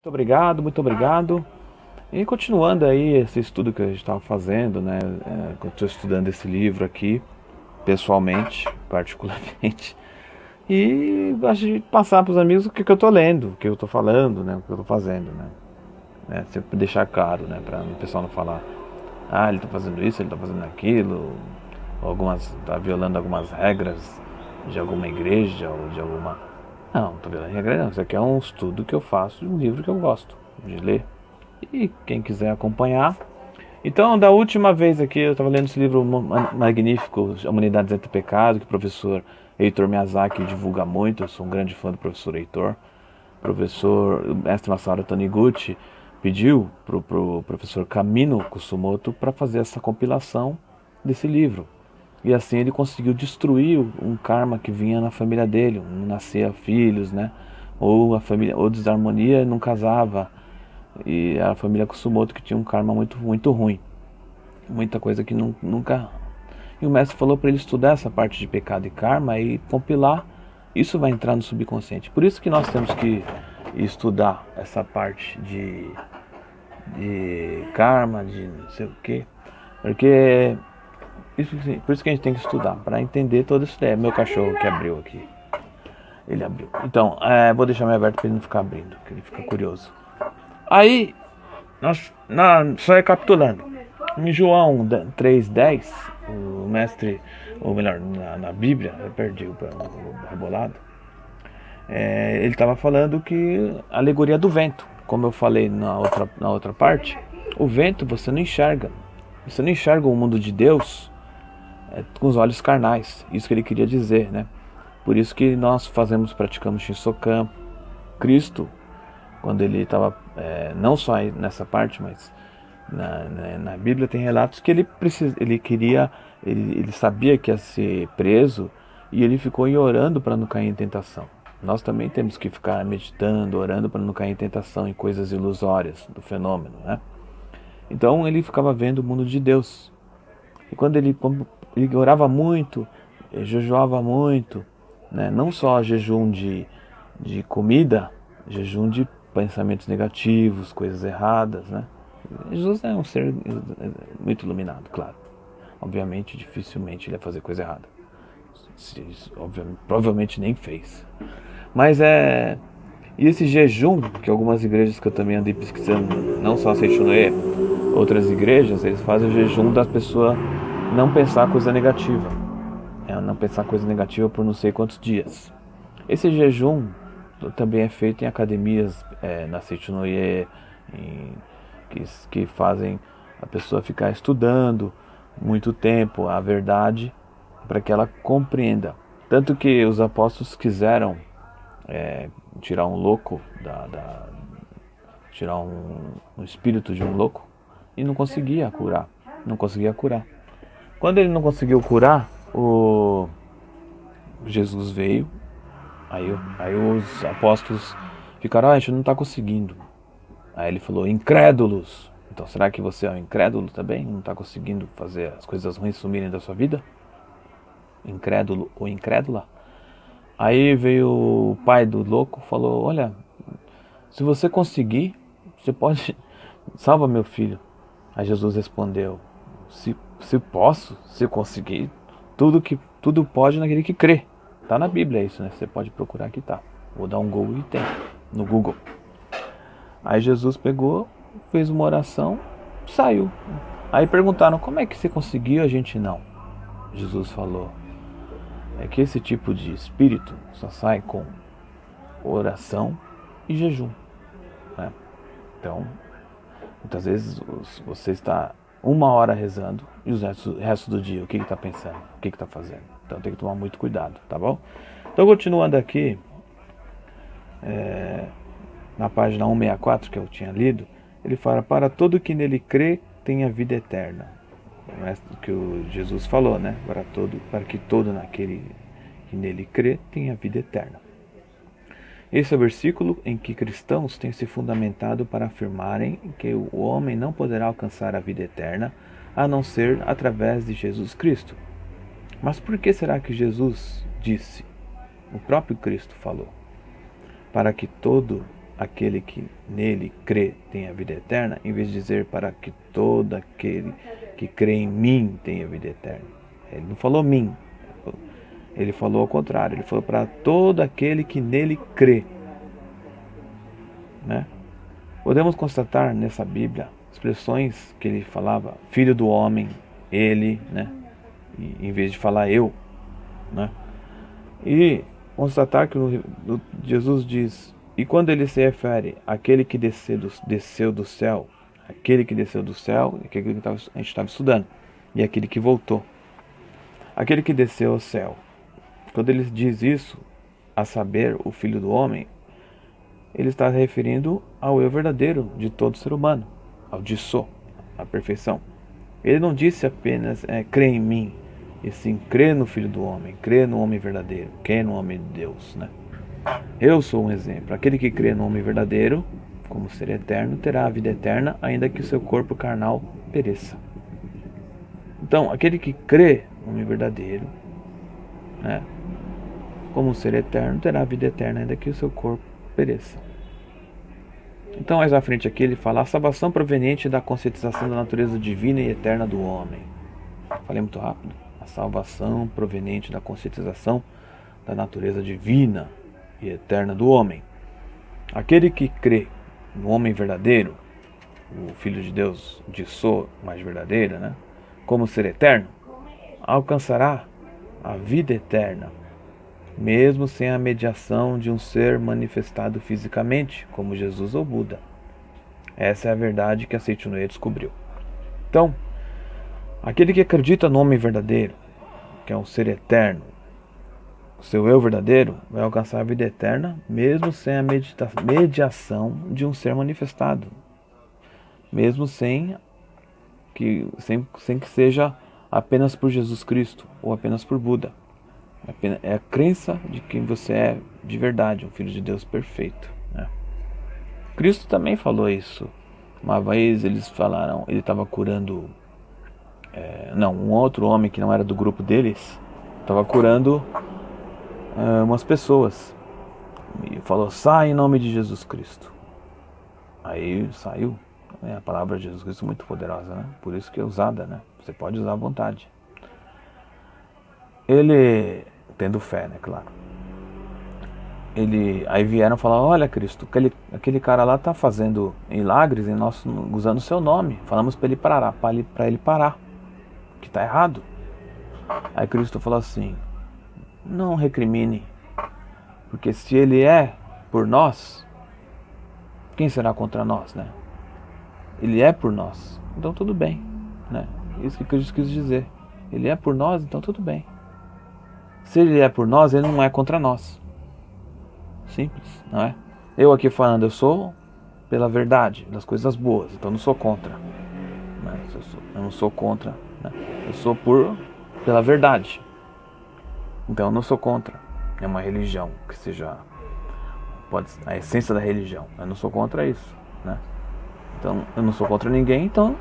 Muito obrigado, muito obrigado. E continuando aí esse estudo que a gente estava fazendo, né? Eu estou estudando esse livro aqui, pessoalmente, particularmente. E gosto de passar para os amigos o que eu estou lendo, o que eu estou falando, né? O que eu estou fazendo, né? Sempre deixar claro, né? Para o pessoal não falar, ah, ele está fazendo isso, ele está fazendo aquilo, ou está violando algumas regras de alguma igreja ou de alguma. Não, não estou violando regra não. Isso aqui é um estudo que eu faço de um livro que eu gosto de ler. E quem quiser acompanhar. Então, da última vez aqui, eu estava lendo esse livro magnífico, Humanidades Entre Pecado, que o professor Heitor Miyazaki divulga muito. Eu sou um grande fã do professor Heitor. O professor, o mestre Masaru Taniguchi, pediu para o professor Kamino Kusumoto para fazer essa compilação desse livro. E assim ele conseguiu destruir um karma que vinha na família dele, não nascia filhos, né? Ou a família, ou desarmonia, não casava. E a família Kusumoto que tinha um karma muito, muito ruim. Muita coisa que nunca. E o mestre falou para ele estudar essa parte de pecado e karma e compilar. Isso vai entrar no subconsciente. Por isso que nós temos que estudar essa parte de karma, de não sei o quê. Porque. Por isso que a gente tem que estudar, para entender todo isso daí. Meu cachorro que abriu aqui. Ele abriu. Então, vou deixar meio aberto para ele não ficar abrindo, porque ele fica curioso. Aí, só recapitulando, em João 3,10, o mestre, ou melhor, na Bíblia, eu perdi o rebolado, ele estava falando que a alegoria do vento, como eu falei na outra parte, o vento você não enxerga o mundo de Deus com os olhos carnais, isso que ele queria dizer, né? Por isso que nós praticamos Shinsokan. Cristo, quando ele estava, não só nessa parte, mas na Bíblia tem relatos que ele sabia que ia ser preso e ele ficou orando para não cair em tentação. Nós também temos que ficar meditando, orando para não cair em tentação, em coisas ilusórias do fenômeno, né? Então ele ficava vendo o mundo de Deus. E quando ele orava muito, jejuava muito, né? Não só jejum de comida, jejum de pensamentos negativos, coisas erradas, né? Jesus é um ser muito iluminado, claro. Obviamente, dificilmente ele ia fazer coisa errada. Provavelmente nem fez. Mas E esse jejum, que algumas igrejas que eu também andei pesquisando, não só a Seichunoe, outras igrejas, eles fazem o jejum da pessoa não pensar coisa negativa. Não pensar coisa negativa por não sei quantos dias. Esse jejum também é feito em academias, na Seichunoye, que fazem a pessoa ficar estudando muito tempo a verdade para que ela compreenda. Tanto que os apóstolos quiseram tirar um louco, tirar um espírito de um louco e não conseguia curar. Não conseguia curar. Quando ele não conseguiu curar, o Jesus veio. Aí os apóstolos ficaram, a gente não está conseguindo. Aí ele falou, incrédulos. Então será que você é um incrédulo também? Não está conseguindo fazer as coisas ruins sumirem da sua vida? Incrédulo ou incrédula? Aí veio o pai do louco e falou, olha, se você conseguir, você pode... Salva meu filho. Aí Jesus respondeu, se posso, se conseguir, tudo pode naquele que crê. Tá na Bíblia isso, né? Você pode procurar que tá. Vou dar um Google e tem. No Google. Aí Jesus pegou, fez uma oração, saiu. Aí perguntaram, como é que você conseguiu, a gente não? Jesus falou, é que esse tipo de espírito só sai com oração e jejum, né? Então, muitas vezes você está 1 hora rezando e o resto do dia, o que está pensando? O que está fazendo? Então tem que tomar muito cuidado, tá bom? Então continuando aqui, na página 164 que eu tinha lido, ele fala, para todo que nele crê tem a vida eterna. Que o Jesus falou, né? Para que todo naquele que nele crê tenha vida eterna. Esse é o versículo em que cristãos têm se fundamentado para afirmarem que o homem não poderá alcançar a vida eterna a não ser através de Jesus Cristo. Mas por que será que Jesus disse? O próprio Cristo falou. Para que todo aquele que nele crê tem a vida eterna, em vez de dizer para que todo aquele que crê em mim tem a vida eterna. Ele não falou mim, ele falou ao contrário, ele falou para todo aquele que nele crê, né? Podemos constatar nessa Bíblia expressões que ele falava, filho do homem, ele, né? E, em vez de falar eu, né? E constatar que Jesus diz, e quando ele se refere àquele que desceu do céu, aquele que desceu do céu, aquele que a gente estava estudando, e aquele que voltou, aquele que desceu ao céu. Quando ele diz isso, a saber, o Filho do Homem, ele está se referindo ao eu verdadeiro de todo ser humano, ao Dissô, à perfeição. Ele não disse apenas crê em mim, e sim crê no Filho do Homem, crê no homem verdadeiro, crê no homem de Deus, né? Eu sou um exemplo. Aquele que crê no homem verdadeiro, como ser eterno, terá a vida eterna, ainda que o seu corpo carnal pereça. Então, aquele que crê no homem verdadeiro, né, como ser eterno, terá a vida eterna, ainda que o seu corpo pereça. Então, mais à frente aqui, ele fala a salvação proveniente da conscientização da natureza divina e eterna do homem. Falei muito rápido. A salvação proveniente da conscientização da natureza divina e eterna do homem. Aquele que crê no homem verdadeiro, o Filho de Deus, Dissô, mais verdadeira, né, como ser eterno, alcançará a vida eterna, mesmo sem a mediação de um ser manifestado fisicamente, como Jesus ou Buda. Essa é a verdade que a Seichunoye descobriu. Então, aquele que acredita no homem verdadeiro, que é um ser eterno, o seu eu verdadeiro, vai alcançar a vida eterna, mesmo sem a mediação de um ser manifestado, mesmo sem que seja apenas por Jesus Cristo ou apenas por Buda. É a crença de quem você é de verdade, um Filho de Deus perfeito, né? Cristo também falou isso. Uma vez eles falaram, ele estava curando um outro homem que não era do grupo deles, estava curando umas pessoas, e falou, sai em nome de Jesus Cristo. Aí saiu. A palavra de Jesus Cristo é muito poderosa, né? Por isso que é usada, né? Você pode usar à vontade. Ele, tendo fé, né, claro. Aí vieram falar, olha Cristo, aquele cara lá está fazendo milagres usando o seu nome. Falamos para ele parar, que está errado. Aí Cristo falou assim, não recrimine, porque se ele é por nós, quem será contra nós, né? Ele é por nós, então tudo bem, né? Isso que Cristo quis dizer. Ele é por nós, então tudo bem. Se ele é por nós, ele não é contra nós. Simples, não é? Eu aqui falando, eu sou pela verdade, das coisas boas, então eu não sou contra, né? Eu não sou contra, né? Eu sou pela verdade. Então eu não sou contra. É uma religião que seja a essência da religião. Eu não sou contra isso, né? Então eu não sou contra ninguém. Então,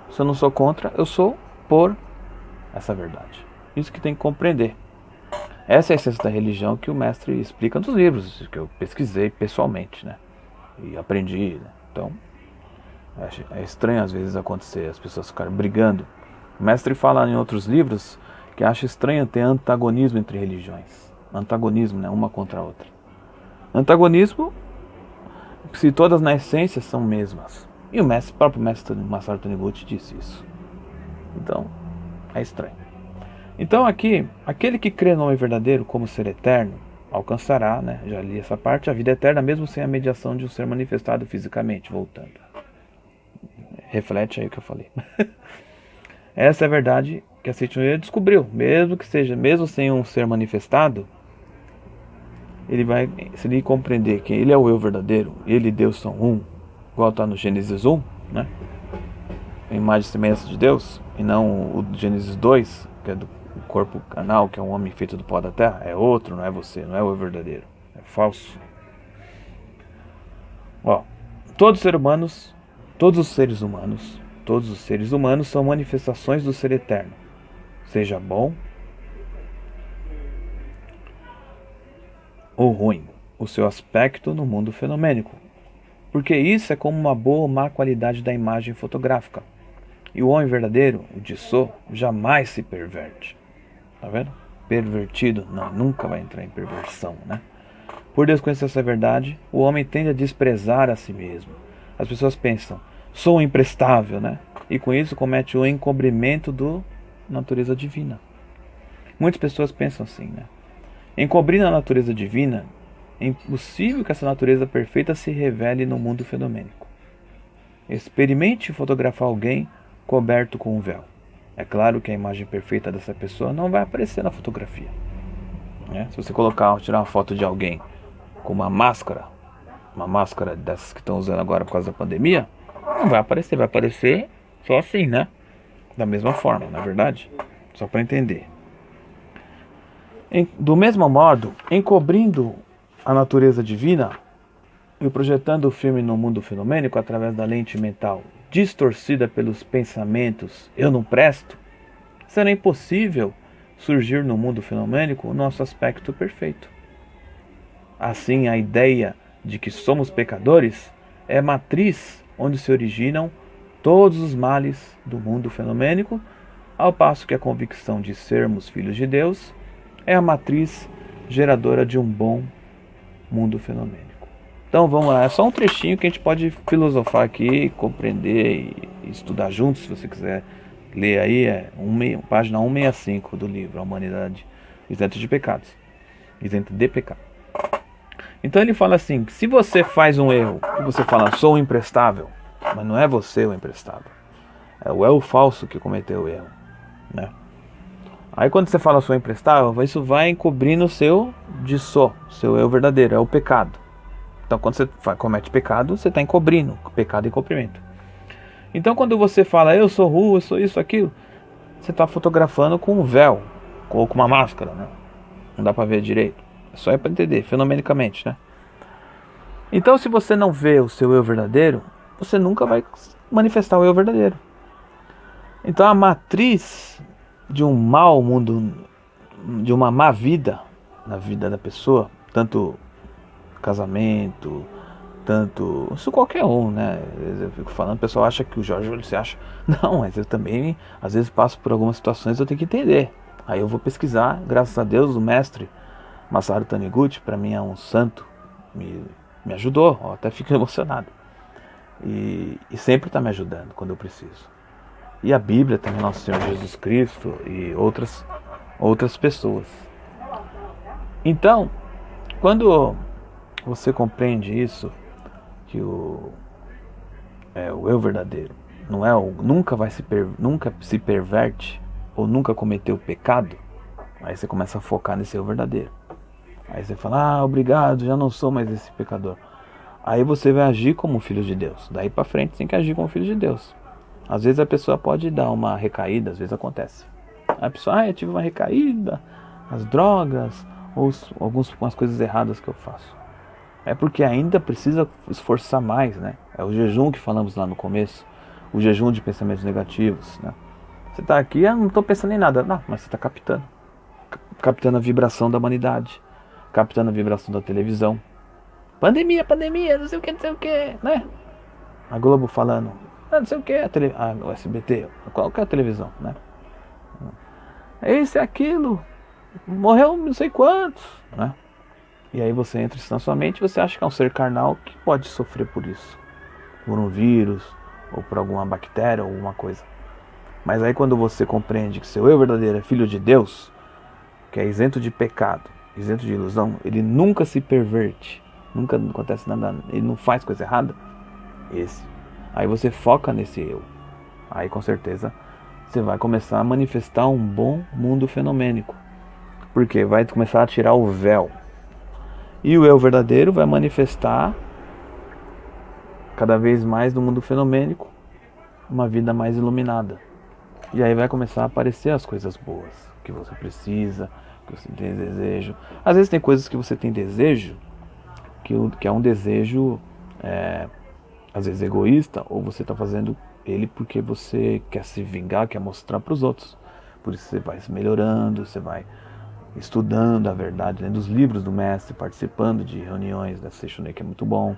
se eu não sou contra, eu sou por essa verdade. Isso que tem que compreender. Essa é a essência da religião que o mestre explica nos livros que eu pesquisei pessoalmente, né? E aprendi, né? Então é estranho às vezes acontecer as pessoas ficarem brigando. O mestre fala em outros livros que acha estranho ter antagonismo entre religiões. Antagonismo, né? Uma contra a outra. Antagonismo, se todas na essência são mesmas. E o próprio mestre Masaru Taniguchi disse isso. Então, é estranho. Então aqui, aquele que crê no homem verdadeiro como ser eterno, alcançará, né? Já li essa parte, a vida eterna mesmo sem a mediação de um ser manifestado fisicamente, voltando. Reflete aí o que eu falei. Essa é a verdade que a Seichunoye descobriu, mesmo sem um ser manifestado, se ele compreender que ele é o eu verdadeiro, ele e Deus são um, igual está no Gênesis 1, né? A imagem e semelhança de Deus, e não o Gênesis 2, que é do corpo carnal, que é um homem feito do pó da terra, é outro, não é você, não é o eu verdadeiro, é falso. Ó, todos os seres humanos são manifestações do ser eterno, seja bom ou ruim, o seu aspecto no mundo fenomênico, porque isso é como uma boa ou má qualidade da imagem fotográfica. E o homem verdadeiro, o Dissô, jamais se perverte. Tá vendo? Pervertido, não, nunca vai entrar em perversão, né? Por desconhecer essa verdade, o homem tende a desprezar a si mesmo. As pessoas pensam, sou imprestável, né? E com isso comete o encobrimento da natureza divina. Muitas pessoas pensam assim, né? Encobrindo a natureza divina, é impossível que essa natureza perfeita se revele no mundo fenomênico. Experimente fotografar alguém coberto com um véu. É claro que a imagem perfeita dessa pessoa não vai aparecer na fotografia, né? Se você tirar uma foto de alguém com uma máscara dessas que estão usando agora por causa da pandemia, não vai aparecer só assim, né? Da mesma forma, na verdade, só para entender. Do mesmo modo, encobrindo a natureza divina e projetando o filme no mundo fenomênico através da lente mental distorcida pelos pensamentos eu não presto, será impossível surgir no mundo fenomênico o nosso aspecto perfeito. Assim, a ideia de que somos pecadores é a matriz onde se originam todos os males do mundo fenomênico, ao passo que a convicção de sermos filhos de Deus é a matriz geradora de um bom mundo fenomênico. Então vamos lá, é só um trechinho que a gente pode filosofar aqui, compreender e estudar juntos, se você quiser ler aí, página 165 do livro A Humanidade Isenta de Pecados. Isenta de pecado. Então ele fala assim, se você faz um erro e você fala, sou imprestável, mas não é você o imprestável, é o eu falso que cometeu o erro, né? Aí quando você fala sou imprestável, isso vai encobrindo o seu Dissô, seu eu verdadeiro, é o pecado. Então quando você comete pecado, você está encobrindo, pecado e encobrimento. Então quando você fala eu sou ruim, eu sou isso, aquilo, você está fotografando com um véu, ou com uma máscara, né? Não dá para ver direito. É só para entender, fenomenicamente, né? Então se você não vê o seu eu verdadeiro, você nunca vai manifestar o eu verdadeiro. Então a matriz de um mau mundo, de uma má vida na vida da pessoa, tanto casamento, tanto, isso qualquer um, né? Eu fico falando, o pessoal acha que o Jorge se acha, não, mas eu também às vezes passo por algumas situações, eu tenho que entender. Aí eu vou pesquisar, graças a Deus o mestre Masaru Taniguchi, para mim é um santo, me ajudou, ó, até fico emocionado e sempre está me ajudando quando eu preciso. E a Bíblia também, Nosso Senhor Jesus Cristo e outras pessoas. Então, quando você compreende isso, que o eu verdadeiro não é nunca se perverte ou nunca cometeu pecado, aí você começa a focar nesse eu verdadeiro. Aí você fala, obrigado, já não sou mais esse pecador. Aí você vai agir como filho de Deus. Daí pra frente você tem que agir como filho de Deus. Às vezes a pessoa pode dar uma recaída, às vezes acontece. A pessoa, eu tive uma recaída, as drogas, ou algumas coisas erradas que eu faço. É porque ainda precisa esforçar mais, né? É o jejum que falamos lá no começo, o jejum de pensamentos negativos, né? Você está aqui, não estou pensando em nada. Não, mas você está captando a vibração da humanidade, captando a vibração da televisão. Pandemia, não sei o que, né? A Globo falando, não sei o que, o SBT, qualquer televisão, né? Esse é aquilo, morreu não sei quantos, né? E aí você entra isso na sua mente e você acha que é um ser carnal que pode sofrer por isso, por um vírus, ou por alguma bactéria, ou alguma coisa. Mas aí quando você compreende que seu eu verdadeiro é filho de Deus, que é isento de pecado, isento de ilusão, ele nunca se perverte, nunca acontece nada, ele não faz coisa errada, aí você foca nesse eu. Aí com certeza você vai começar a manifestar um bom mundo fenomênico, porque vai começar a tirar o véu. E o eu verdadeiro vai manifestar cada vez mais no mundo fenomênico uma vida mais iluminada. E aí vai começar a aparecer as coisas boas que você precisa, que você tem desejo. Às vezes tem coisas que você tem desejo, que é um desejo, às vezes egoísta, ou você está fazendo ele porque você quer se vingar, quer mostrar para os outros. Por isso você vai se melhorando, você vai estudando a verdade, lendo os livros do mestre, participando de reuniões da Seishunei, que é muito bom.